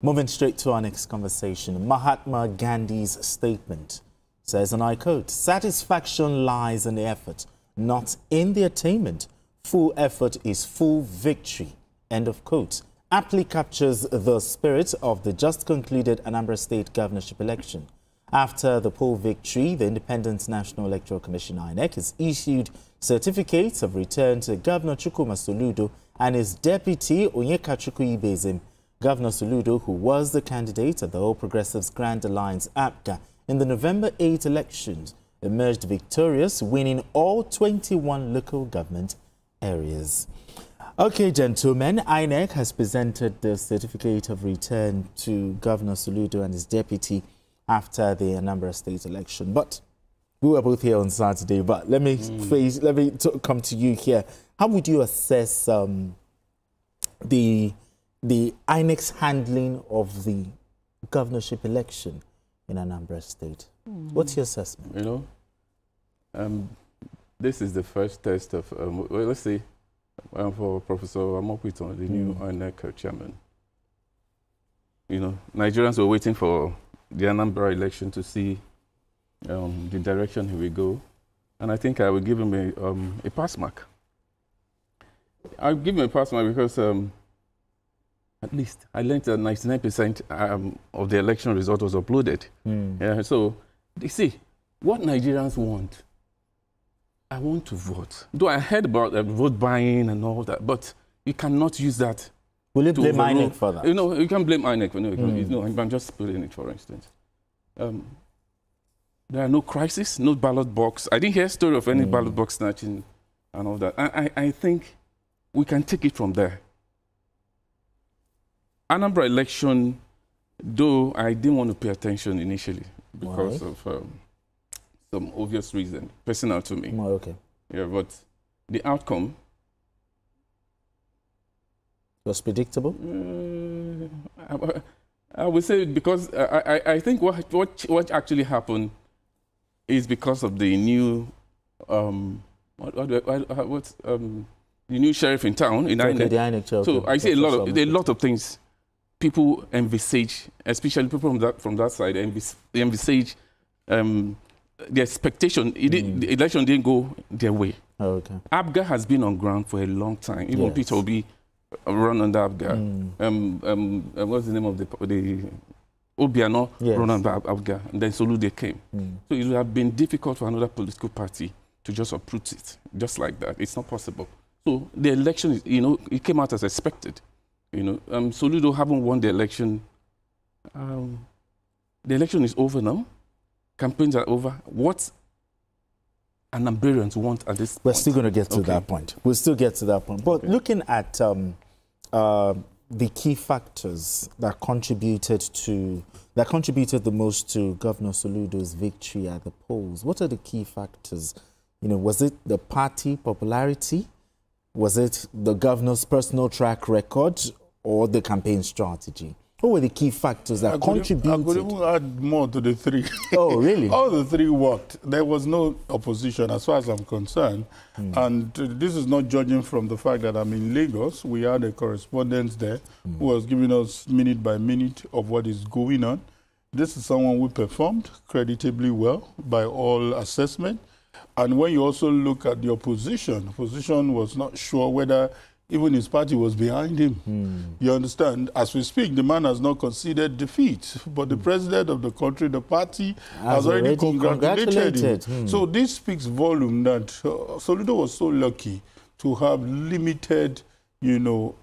Moving straight to our next conversation, Mahatma Gandhi's statement says, and I quote, "Satisfaction lies in the effort, not in the attainment. Full effort is full victory." End of quote. Aptly captures the spirit of the just concluded Anambra State governorship election. After the poll victory, the Independent National Electoral Commission INEC has issued certificates of return to Governor Charles Soludo and his deputy Onyekachukwu Ibezim. Governor Soludo, who was the candidate of the All Progressives Grand Alliance APGA in the November 8 elections, emerged victorious, winning all 21 local government areas. Okay, gentlemen, INEC has presented the certificate of return to Governor Soludo and his deputy after the Anambra State election. But we were both here on Saturday. But let me come to you here. How would you assess the INEC's handling of the governorship election in Anambra State? What's your assessment? You know, this is the first test of, well, let's say, for Professor Amopiton, the new INEC chairman. You know, Nigerians were waiting for the Anambra election to see the direction he will go. And I think I will give him a pass mark. I'll give him a pass mark because at least I learned that 99% of the election result was uploaded. Yeah, so, you see, what Nigerians want, I want to vote. Though I heard about vote buying and all that, but you cannot use that. Will you blame INEC for that? You know, you can't blame INEC. No, I'm just putting it, for instance. There are no crises, no ballot box. I didn't hear a story of any ballot box snatching and all that. I think we can take it from there. Anambra election, though I didn't want to pay attention initially because of some obvious reason, personal to me. Okay. Yeah, but the outcome was predictable. I would say because I think what actually happened is because of the new the new sheriff in town in INEC. The INEC. So I see a lot of things people envisage, especially people from that side, they envisage the expectation. The election didn't go their way. Okay. APGA has been on ground for a long time. Even Peter Obi run under APGA. What's the name of the Obiano run under APGA, and then Soludo came. So it would have been difficult for another political party to just uproot it, just like that. It's not possible. So the election, you know, it came out as expected. You know, Soludo haven't won the election. The election is over now. Campaigns are over. What Anambrians want at this point? We're still going to get to that point. We'll still get to that point. But looking at the key factors that contributed the most to Governor Soludo's victory at the polls, what are the key factors? You know, was it the party popularity? Was it the governor's personal track record or the campaign strategy? What were the key factors that contributed? I could even add more to the three. Oh, really? All the three worked. There was no opposition as far as I'm concerned. And this is not judging from the fact that I'm in Lagos. We had a correspondent there who was giving us minute by minute of what is going on. This is someone who performed creditably well by all assessment. And when you also look at the opposition was not sure whether even his party was behind him. You understand? As we speak, the man has not conceded defeat. But the president of the country, the party, has already congratulated him. So this speaks volume that Soludo was so lucky to have limited, you know,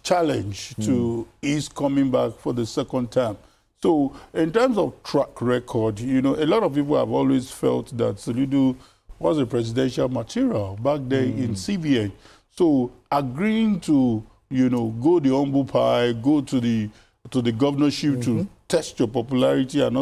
challenge to his coming back for the second time. So in terms of track record, you know, a lot of people have always felt that Soludo was a presidential material back there in CBN. So agreeing to, you know, go the humble pie, go to the governorship to test your popularity and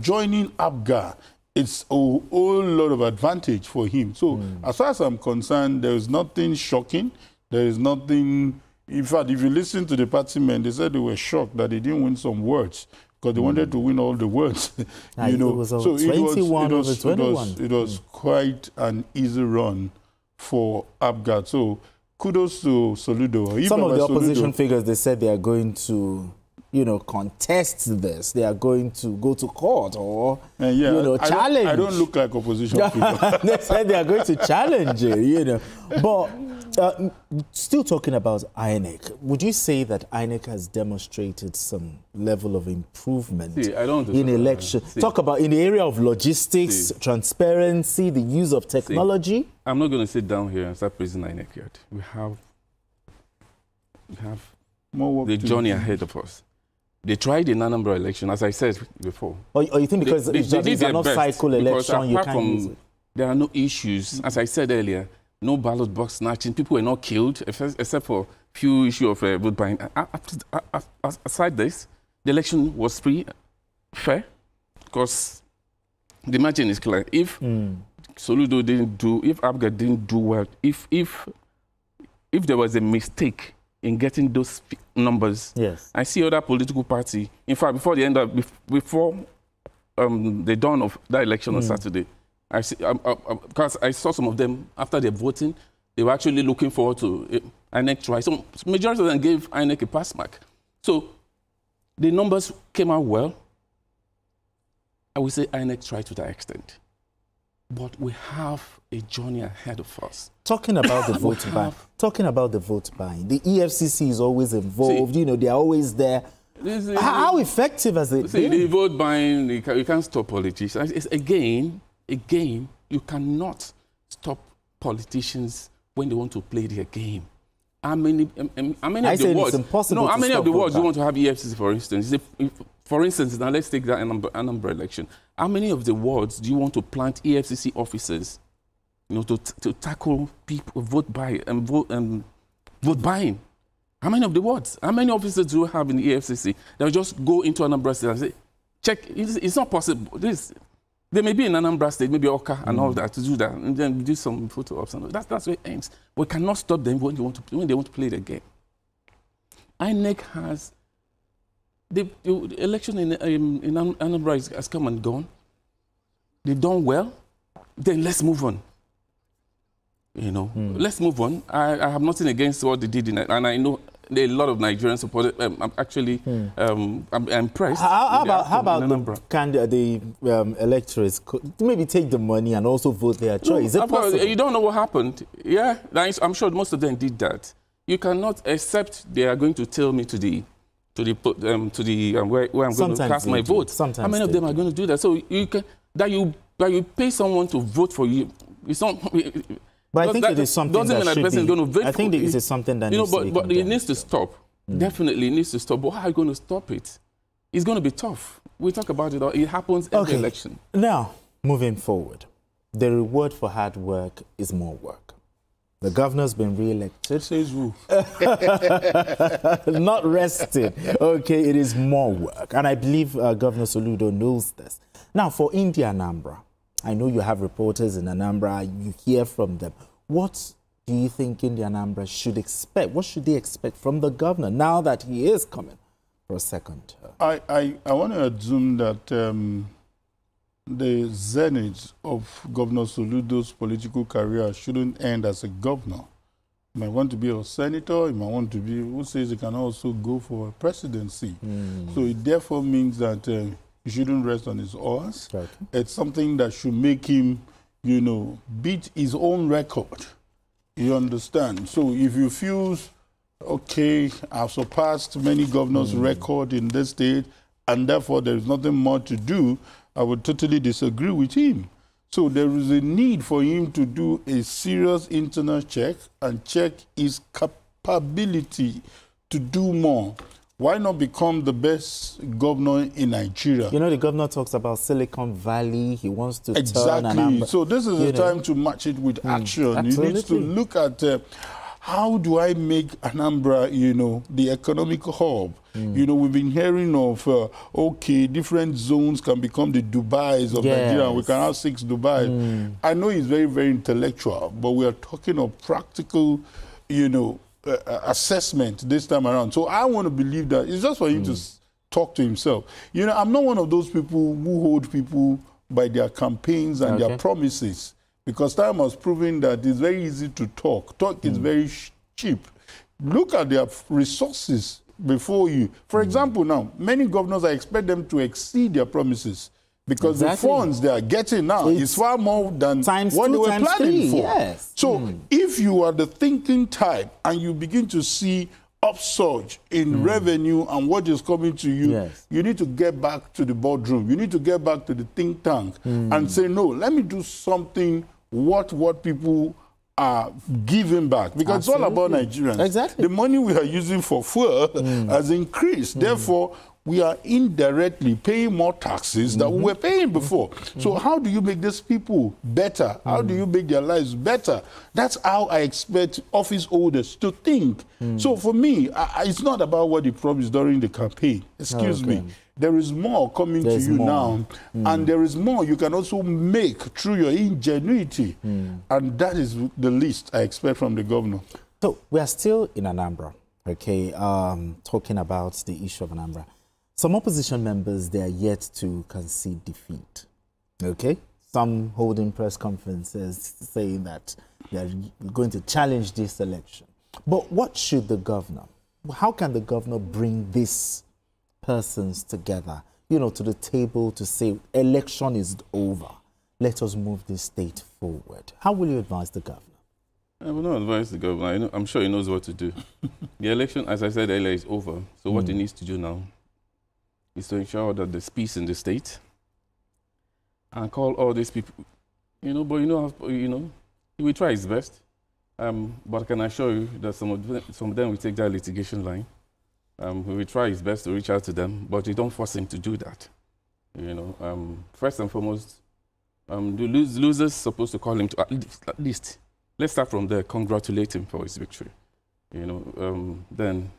joining APGA, it's a whole lot of advantage for him. So as far as I'm concerned, there is nothing shocking. There is nothing. In fact, if you listen to the party men, they said they were shocked that they didn't win some words because they wanted to win all the words. You know, so it was quite an easy run for APGA. So kudos to Soludo. Some of the opposition figures, they said they are going to, you know, contest this. They are going to go to court or, you know, challenge. I don't look like opposition figures. They said they are going to challenge it, you know. But still talking about INEC, would you say that INEC has demonstrated some level of improvement in election? Talk about in the area of logistics, transparency, the use of technology. I'm not going to sit down here and start praising INEC yet. We have more work the journey ahead of us. They tried in Anambra election, as I said before. Or you think because it's an off-cycle election, you can't use it? There are no issues. As I said earlier, no ballot box snatching. People were not killed, except for a few issues of vote buying. Aside this, the election was free, fair, because the margin is clear. If Soludo didn't do, if Abga didn't do well, if there was a mistake in getting those numbers, yes, I see other political party. In fact, before the end of before the dawn of that election on Saturday, I see because I saw some of them after they're voting, they were actually looking forward to INEC try. So majority of them gave INEC a pass mark. So the numbers came out well. I would say INEC tried to that extent, but we have a journey ahead of us. Talking about the vote buying, the EFCC is always involved. You know, they are always there. How effective has it been? The vote buying, you can't stop politicians. It's again, you cannot stop politicians when they want to play their game. How many of the words? No, how many of the words you want to have EFCC, for instance? For instance, now let's take that Anambra election. How many of the wards do you want to plant EFCC officers, you know, to tackle people vote buying? How many of the wards? How many officers do you have in the EFCC that will just go into Anambra State and say, check? It's not possible. They may be in Anambra State, maybe Oka and all that to do that, and then do some photo ops and all. That's where it ends. We cannot stop them when they want to play the game. INEC has. The election in Anambra has come and gone. They've done well. Then let's move on. You know, let's move on. I have nothing against what they did, and I know a lot of Nigerians supported. I'm actually I'm impressed. How about the electors maybe take the money and also vote their choice? Is it possible? You don't know what happened. Yeah, I'm sure most of them did that. You cannot accept they are going to tell me where I'm going to cast my vote. Sometimes how many of them are going to do that? So you pay someone to vote for you. It's not. But I think it is something that should be. I think it is something that needs to be. But it needs to stop. Definitely, it needs to stop. But how are you going to stop it? It's going to be tough. We talk about it. It happens every election. Now, moving forward, the reward for hard work is more work. The governor's been re-elected. Says who? Not rested. Okay, it is more work. And I believe Governor Soludo knows this. Now, for India Anambra, I know you have reporters in Anambra. You hear from them. What do you think India Anambra should expect? What should they expect from the governor now that he is coming for a second term? I want to assume that the zenith of Governor Soludo's political career shouldn't end as a governor. He might want to be a senator, he might want to be, who says he can also go for a presidency. So it therefore means that he shouldn't rest on his horse. Right. It's something that should make him, you know, beat his own record. You understand? So if you feel, okay, I've surpassed many governors' record in this state, and therefore there is nothing more to do, I would totally disagree with him. So there is a need for him to do a serious internal check and check his capability to do more. Why not become the best governor in Nigeria? You know, the governor talks about Silicon Valley. He wants to turn Anambra. So this is the time to match it with action. Absolutely. You need to look at how do I make Anambra, you know, the economic hub? You know, we've been hearing of, okay, different zones can become the Dubais of Nigeria. We can have 6 Dubai. I know he's very, very intellectual, but we are talking of practical, you know, assessment this time around. So I want to believe that it's just for him to talk to himself. You know, I'm not one of those people who hold people by their campaigns and their promises, because time has proven that it's very easy to talk. Talk is very cheap. Look at their resources before you. For example, now, many governors, I expect them to exceed their promises because the funds they are getting now is far more than what they were planning for. Yes. So if you are the thinking type and you begin to see upsurge in revenue and what is coming to you, you need to get back to the boardroom. You need to get back to the think tank and say, no, let me do something what people are giving back. Because it's all about Nigerians. Exactly. The money we are using for fuel has increased. Therefore, we are indirectly paying more taxes than we were paying before. So how do you make these people better? How do you make their lives better? That's how I expect office holders to think. So for me, it's not about what they promised during the campaign. Excuse me. There is more coming to you now, and there is more you can also make through your ingenuity. And that is the least I expect from the governor. So we are still in Anambra, okay, talking about the issue of Anambra. Some opposition members, they are yet to concede defeat, okay? Some holding press conferences saying that they are going to challenge this election. But what should the governor, how can the governor bring these persons together, you know, to the table to say election is over, let us move this state forward? How will you advise the governor? I will not advise the governor. I'm sure he knows what to do. The election, as I said earlier, is over. So what he needs to do now is to ensure that there's peace in the state and call all these people, but he will try his best. But I can assure you that some of them will take that litigation line. He will try his best to reach out to them, but you don't force him to do that. First and foremost, the losers supposed to call him to at least, let's start from there, congratulate him for his victory. Then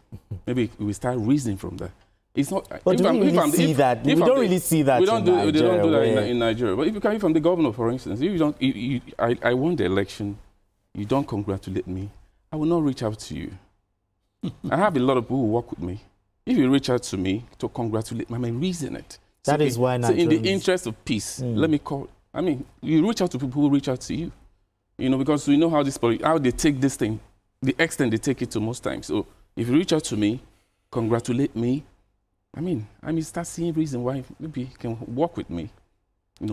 maybe we start reasoning from there. It's not. But we don't really see that. We don't really see that. We don't do that in Nigeria. But if you come from the governor, for instance, if you don't, I won the election, you don't congratulate me, I will not reach out to you. I have a lot of people who work with me. If you reach out to me to congratulate me, I may reason it. That is why Nigerians... So in the interest of peace, let me call. I mean, you reach out to people who reach out to you. Because we know how they take this thing, the extent they take it to most times. So if you reach out to me, congratulate me, I may start seeing reason why maybe you can work with me.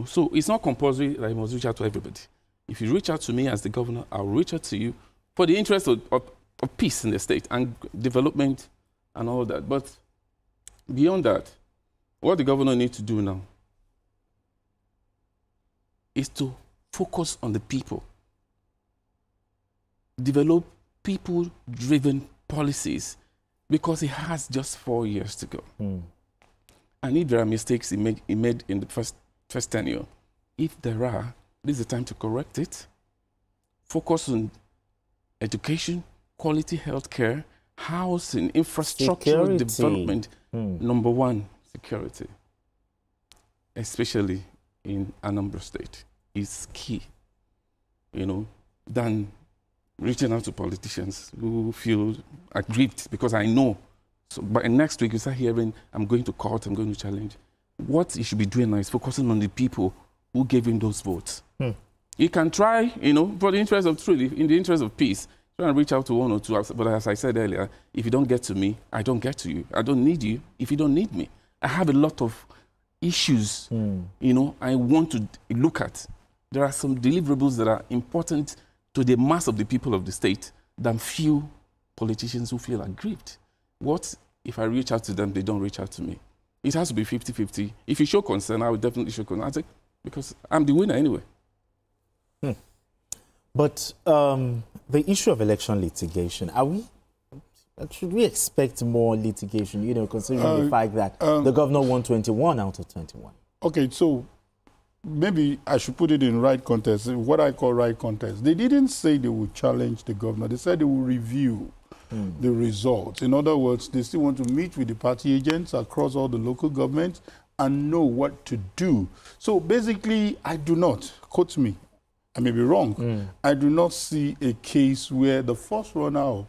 So it's not compulsory that I must reach out to everybody. If you reach out to me as the governor, I'll reach out to you for the interest of peace in the state and development and all that. But beyond that, what the governor needs to do now is to focus on the people, develop people-driven policies, because he has just 4 years to go. And if there are mistakes he made in the first tenure, if there are, this is the time to correct it. Focus on education, quality healthcare, housing, infrastructural development. Number one, security, especially in Anambra State, is key, than reaching out to politicians who feel aggrieved, because I know. So, but next week you start hearing, I'm going to court, I'm going to challenge. What he should be doing now is focusing on the people who gave him those votes. He can try, for the interest of truth, in the interest of peace, try and reach out to one or two. But as I said earlier, if you don't get to me, I don't get to you. I don't need you if you don't need me. I have a lot of issues, I want to look at. There are some deliverables that are important to the mass of the people of the state than few politicians who feel aggrieved. What if I reach out to them, they don't reach out to me? It has to be 50-50. If you show concern, I will definitely show concern, because I'm the winner anyway. But the issue of election litigation, should we expect more litigation, considering the fact that the governor won 21 out of 21? Okay, so maybe I should put it in right context, what I call right context. They didn't say they would challenge the governor. They said they will review the results. In other words, they still want to meet with the party agents across all the local governments and know what to do. So basically, I do not, quote me, I may be wrong, I do not see a case where the first runner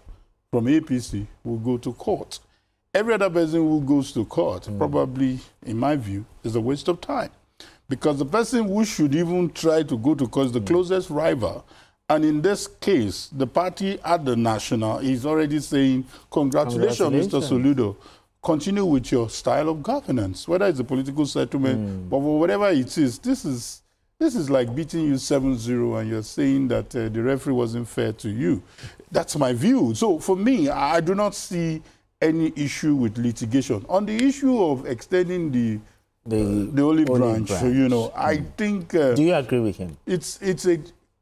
from APC will go to court. Every other person who goes to court, probably, in my view, is a waste of time. Because the person who should even try to go to court is the closest rival. And in this case, the party at the national is already saying, congratulations, Mr. Soludo. Continue with your style of governance, whether it's a political settlement, but whatever it is, this is like beating you 7-0 and you're saying that the referee wasn't fair to you. That's my view. So for me, I do not see any issue with litigation. On the issue of extending the olive branch, so, you know, I think... do you agree with him?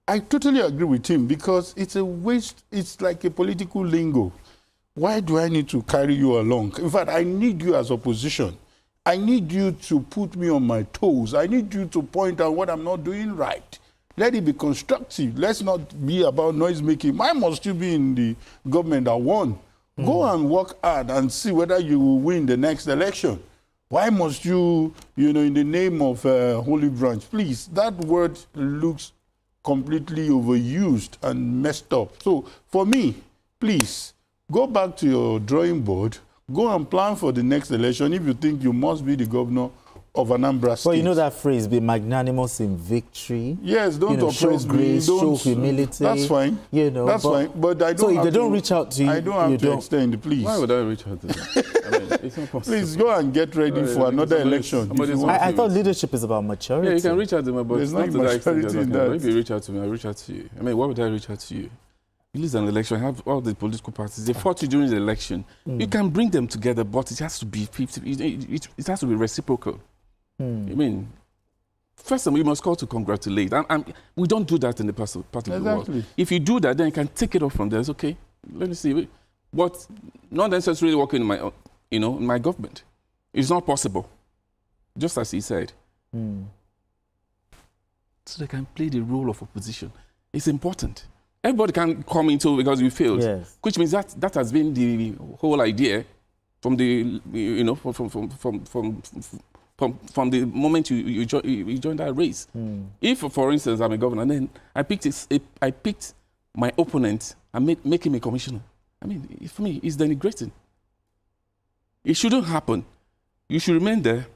I totally agree with him, because it's a waste. It's like a political lingo. Why do I need to carry you along? In fact, I need you as opposition. I need you to put me on my toes. I need you to point out what I'm not doing right. Let it be constructive. Let's not be about noise making. Why must you be in the government that won? Go and work hard and see whether you will win the next election. Why must you, you know, in the name of Holy Branch? Please, that word looks completely overused and messed up. So for me, please, go back to your drawing board, go and plan for the next election if you think you must be the governor of Anambra State. Well, you know that phrase, be magnanimous in victory. Yes, don't show oppress grace, me. Don't, show humility. That's fine. You know, that's fine. But I don't. So if have they don't reach out to you, I don't have to extend. Please. Why would I reach out to them? I mean, it's not possible. Please go and get ready for another election. I thought leadership is about maturity. Yeah, you can reach out to me, but there's not not to maturity in that. If you reach out to me, I reach out to you. I mean, why would I reach out to you? You lose an election, have all the political parties, they fought you during the election. You can bring them together, but it has to be 50, it has to be reciprocal. I mean, first of all, you must call to congratulate. We don't do that in the part of the world. If you do that, then you can take it off from there. It's okay. Let me see. But not necessarily working in my, in my government. It's not possible. Just as he said. So they can play the role of opposition. It's important. Everybody can come into because you failed, which means that has been the whole idea from the from the moment you joined that race. If, for instance, I'm a governor, then I picked my opponent and make him a commissioner. I mean, for me, it's denigrating. It shouldn't happen. You should remain there.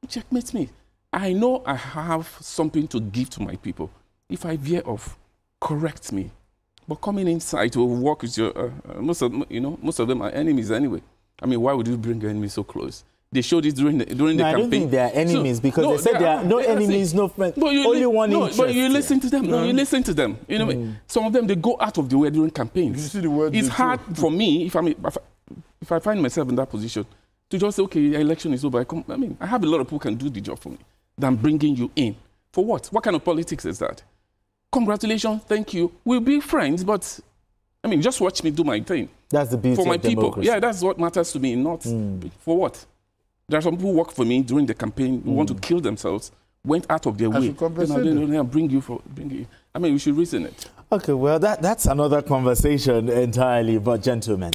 Checkmate me. I know I have something to give to my people. If I veer off, correct me. But coming inside to work with your, most of them are enemies anyway. I mean, why would you bring enemies so close? They showed it during the campaign. I don't think they are enemies because they said there are no enemies, no friends, only one interest. But you listen to them. No, you listen to them. You know, some of them, they go out of the way during campaigns. You see the word it's hard for me, if I find myself in that position, to just say, okay, the election is over. I have a lot of people who can do the job for me than bringing you in. For what? What kind of politics is that? Congratulations, thank you. We'll be friends, but, just watch me do my thing. That's the beauty for my of people. Democracy. Yeah, that's what matters to me, not for what? There are some people who work for me during the campaign who want to kill themselves, went out of their way. Then bring you. We should reason it. Okay, well, that's another conversation entirely, but gentlemen.